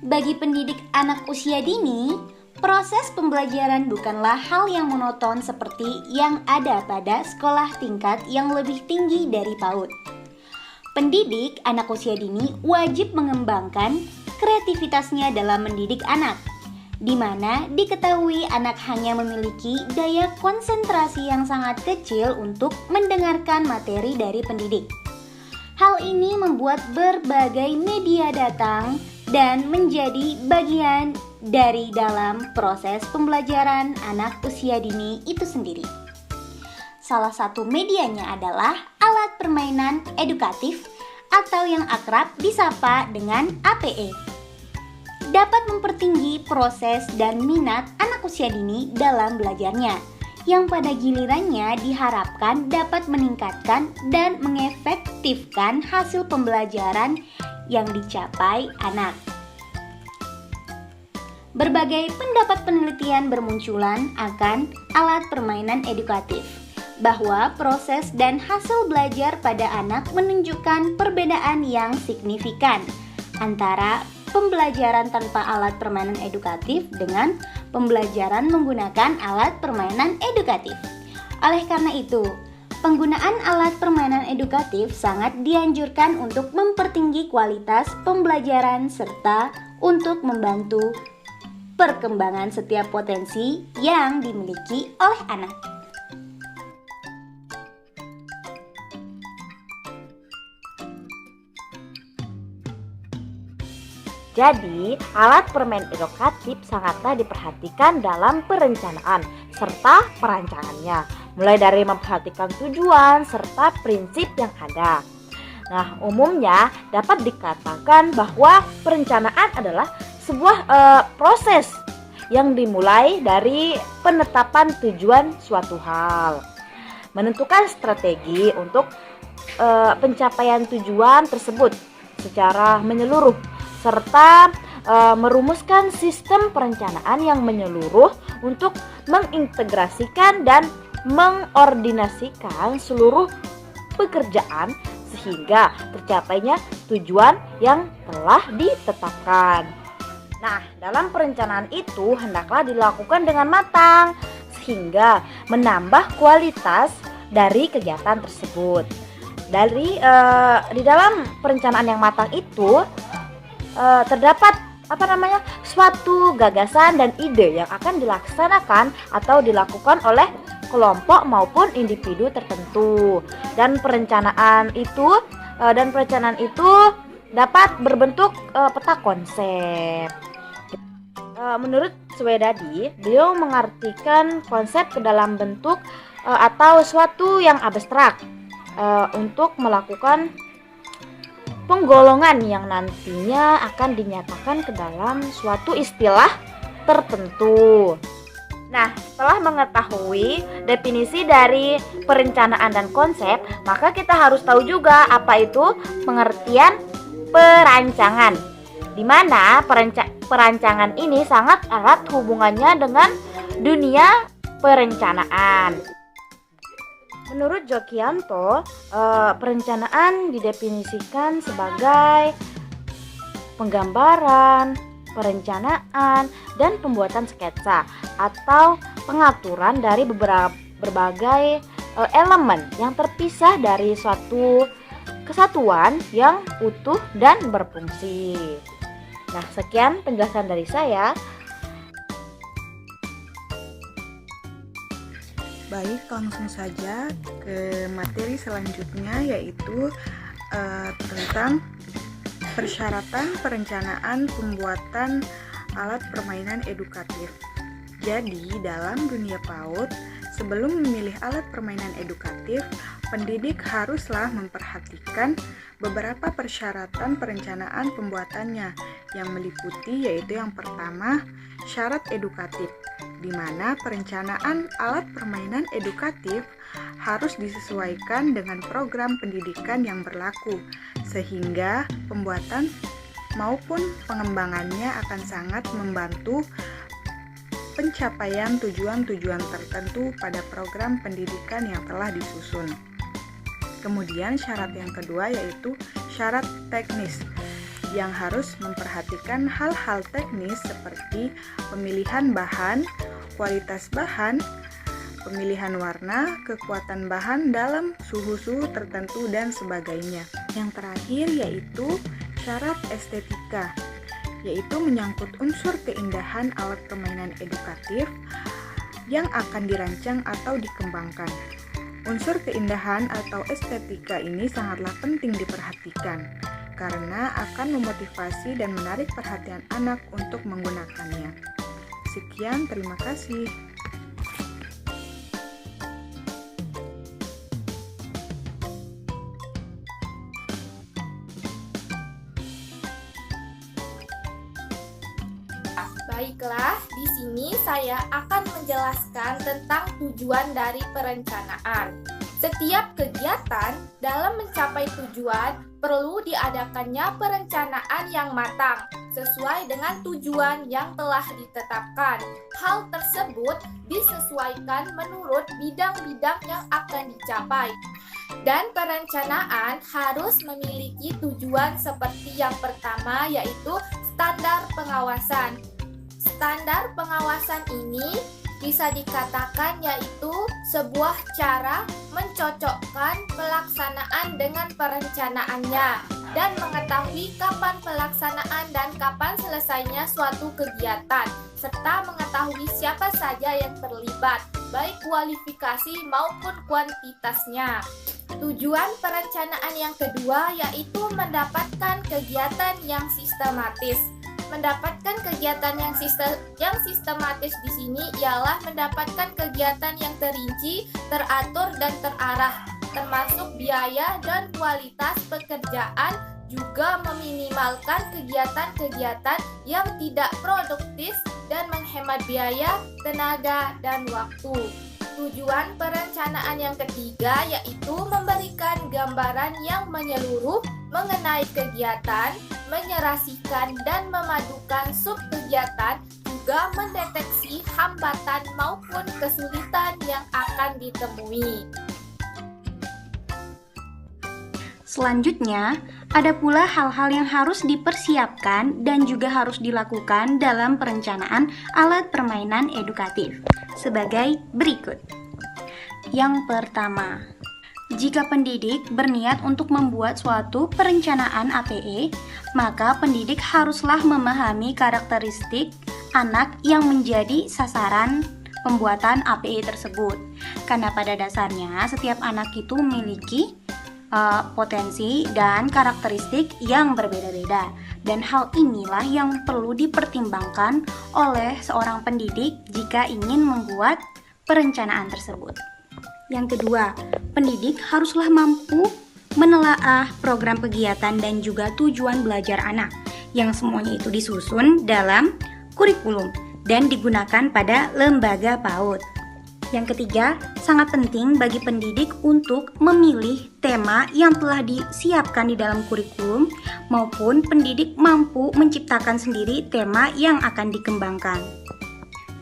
Bagi pendidik anak usia dini, proses pembelajaran bukanlah hal yang monoton seperti yang ada pada sekolah tingkat yang lebih tinggi dari PAUD. Pendidik anak usia dini wajib mengembangkan kreativitasnya dalam mendidik anak, di mana diketahui anak hanya memiliki daya konsentrasi yang sangat kecil untuk mendengarkan materi dari pendidik. Hal ini membuat berbagai media datang dan menjadi bagian dari dalam proses pembelajaran anak usia dini itu sendiri. Salah satu medianya adalah alat permainan edukatif atau yang akrab disapa dengan APE. Dapat mempertinggi proses dan minat anak usia dini dalam belajarnya, yang pada gilirannya diharapkan dapat meningkatkan dan mengefektifkan hasil pembelajaran yang dicapai anak. Berbagai pendapat penelitian bermunculan akan alat permainan edukatif, bahwa proses dan hasil belajar pada anak menunjukkan perbedaan yang signifikan antara pembelajaran tanpa alat permainan edukatif dengan pembelajaran menggunakan alat permainan edukatif. Oleh karena itu, penggunaan alat permainan edukatif sangat dianjurkan untuk mempertinggi kualitas pembelajaran serta untuk membantu perkembangan setiap potensi yang dimiliki oleh anak. Jadi, alat permainan edukatif sangatlah diperhatikan dalam perencanaan serta perancangannya, mulai dari memperhatikan tujuan serta prinsip yang ada. Nah, umumnya dapat dikatakan bahwa perencanaan adalah sebuah proses yang dimulai dari penetapan tujuan suatu hal, menentukan strategi untuk pencapaian tujuan tersebut secara menyeluruh, serta merumuskan sistem perencanaan yang menyeluruh untuk mengintegrasikan dan mengordinasikan seluruh pekerjaan sehingga tercapainya tujuan yang telah ditetapkan. Nah, dalam perencanaan itu hendaklah dilakukan dengan matang sehingga menambah kualitas dari kegiatan tersebut. Di dalam perencanaan yang matang itu terdapat suatu gagasan dan ide yang akan dilaksanakan atau dilakukan oleh kelompok maupun individu tertentu, dan perencanaan itu dapat berbentuk peta konsep. Menurut Swedadi, beliau mengartikan konsep ke dalam bentuk atau suatu yang abstrak untuk melakukan penggolongan yang nantinya akan dinyatakan ke dalam suatu istilah tertentu. Nah, setelah mengetahui definisi dari perencanaan dan konsep, maka kita harus tahu juga apa itu pengertian perancangan, di mana perancangan ini sangat erat hubungannya dengan dunia perencanaan. Menurut Jokianto, perencanaan didefinisikan sebagai penggambaran, perencanaan, dan pembuatan sketsa atau pengaturan dari berbagai elemen yang terpisah dari suatu kesatuan yang utuh dan berfungsi. Nah, sekian penjelasan dari saya. Baik, langsung saja ke materi selanjutnya, yaitu tentang persyaratan perencanaan pembuatan alat permainan edukatif. Jadi, dalam dunia PAUD, sebelum memilih alat permainan edukatif, pendidik haruslah memperhatikan beberapa persyaratan perencanaan pembuatannya yang meliputi, yaitu yang pertama, syarat edukatif. di mana perencanaan alat permainan edukatif harus disesuaikan dengan program pendidikan yang berlaku, sehingga pembuatan maupun pengembangannya akan sangat membantu pencapaian tujuan-tujuan tertentu pada program pendidikan yang telah disusun. Kemudian syarat yang kedua yaitu syarat teknis yang harus memperhatikan hal-hal teknis seperti pemilihan bahan, kualitas bahan, pemilihan warna, kekuatan bahan dalam suhu-suhu tertentu, dan sebagainya. Yang terakhir yaitu syarat estetika, yaitu menyangkut unsur keindahan alat permainan edukatif yang akan dirancang atau dikembangkan. Unsur keindahan atau estetika ini sangatlah penting diperhatikan karena akan memotivasi dan menarik perhatian anak untuk menggunakannya. Sekian, terima kasih. Baiklah, di sini saya akan menjelaskan tentang tujuan dari perencanaan. Setiap kegiatan dalam mencapai tujuan perlu diadakannya perencanaan yang matang sesuai dengan tujuan yang telah ditetapkan. Hal tersebut disesuaikan menurut bidang-bidang yang akan dicapai. Dan perencanaan harus memiliki tujuan seperti yang pertama, yaitu standar pengawasan. Standar pengawasan ini bisa dikatakan yaitu sebuah cara mencocokkan pelaksanaan dengan perencanaannya dan mengetahui kapan pelaksanaan dan kapan selesainya suatu kegiatan, serta mengetahui siapa saja yang terlibat, baik kualifikasi maupun kuantitasnya. Tujuan perencanaan yang kedua yaitu mendapatkan kegiatan yang sistematis. Mendapatkan kegiatan yang sistematis di sini ialah mendapatkan kegiatan yang terinci, teratur, dan terarah, termasuk biaya dan kualitas pekerjaan, juga meminimalkan kegiatan-kegiatan yang tidak produktif dan menghemat biaya, tenaga, dan waktu. Tujuan perencanaan yang ketiga yaitu memberikan gambaran yang menyeluruh mengenai kegiatan, menyerasikan dan memadukan sub-kegiatan, juga mendeteksi hambatan maupun kesulitan yang akan ditemui. Selanjutnya, ada pula hal-hal yang harus dipersiapkan dan juga harus dilakukan dalam perencanaan alat permainan edukatif sebagai berikut. Yang pertama, jika pendidik berniat untuk membuat suatu perencanaan APE, maka pendidik haruslah memahami karakteristik anak yang menjadi sasaran pembuatan APE tersebut. Karena pada dasarnya setiap anak itu memiliki potensi dan karakteristik yang berbeda-beda, dan hal inilah yang perlu dipertimbangkan oleh seorang pendidik jika ingin membuat perencanaan tersebut. Yang kedua, pendidik haruslah mampu menelaah program kegiatan dan juga tujuan belajar anak yang semuanya itu disusun dalam kurikulum dan digunakan pada lembaga PAUD. Yang ketiga, sangat penting bagi pendidik untuk memilih tema yang telah disiapkan di dalam kurikulum maupun pendidik mampu menciptakan sendiri tema yang akan dikembangkan.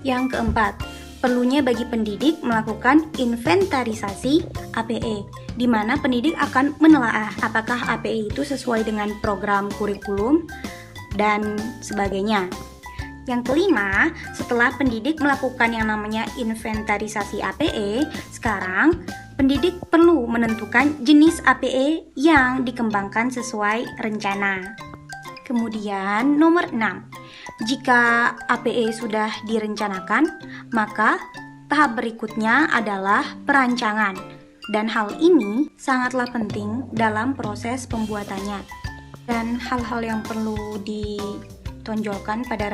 Yang keempat, perlunya bagi pendidik melakukan inventarisasi APE, di mana pendidik akan menelaah apakah APE itu sesuai dengan program kurikulum dan sebagainya. Yang kelima, setelah pendidik melakukan yang namanya inventarisasi APE, sekarang pendidik perlu menentukan jenis APE yang dikembangkan sesuai rencana. Kemudian nomor 6, jika APE sudah direncanakan, maka tahap berikutnya adalah perancangan. Dan hal ini sangatlah penting dalam proses pembuatannya. Dan hal-hal yang perlu ditonjolkan pada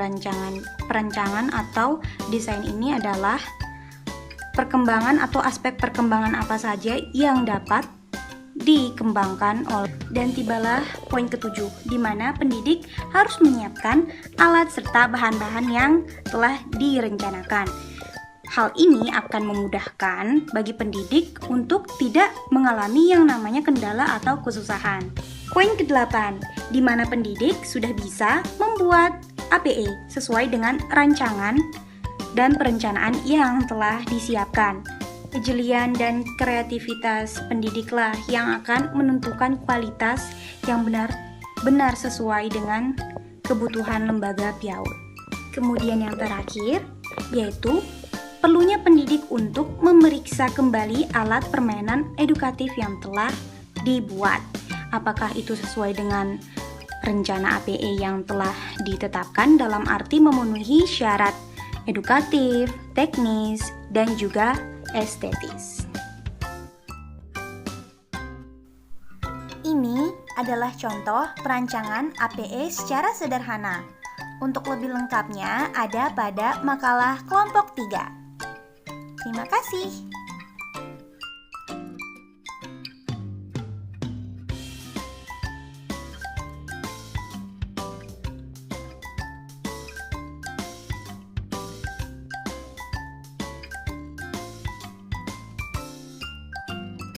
perancangan atau desain ini adalah perkembangan atau aspek perkembangan apa saja yang dapat dikembangkan dan tibalah poin ketujuh, di mana pendidik harus menyiapkan alat serta bahan-bahan yang telah direncanakan. Hal ini akan memudahkan bagi pendidik untuk tidak mengalami yang namanya kendala atau kesusahan. Poin ke-8, di mana pendidik sudah bisa membuat APE sesuai dengan rancangan dan perencanaan yang telah disiapkan. Kejelian dan kreativitas pendidiklah yang akan menentukan kualitas yang benar-benar sesuai dengan kebutuhan lembaga PIAUD. Kemudian yang terakhir, yaitu perlunya pendidik untuk memeriksa kembali alat permainan edukatif yang telah dibuat. Apakah itu sesuai dengan rencana APE yang telah ditetapkan dalam arti memenuhi syarat edukatif, teknis, dan juga estetis. Ini adalah contoh perancangan APE secara sederhana. Untuk lebih lengkapnya ada pada makalah kelompok 3. Terima kasih.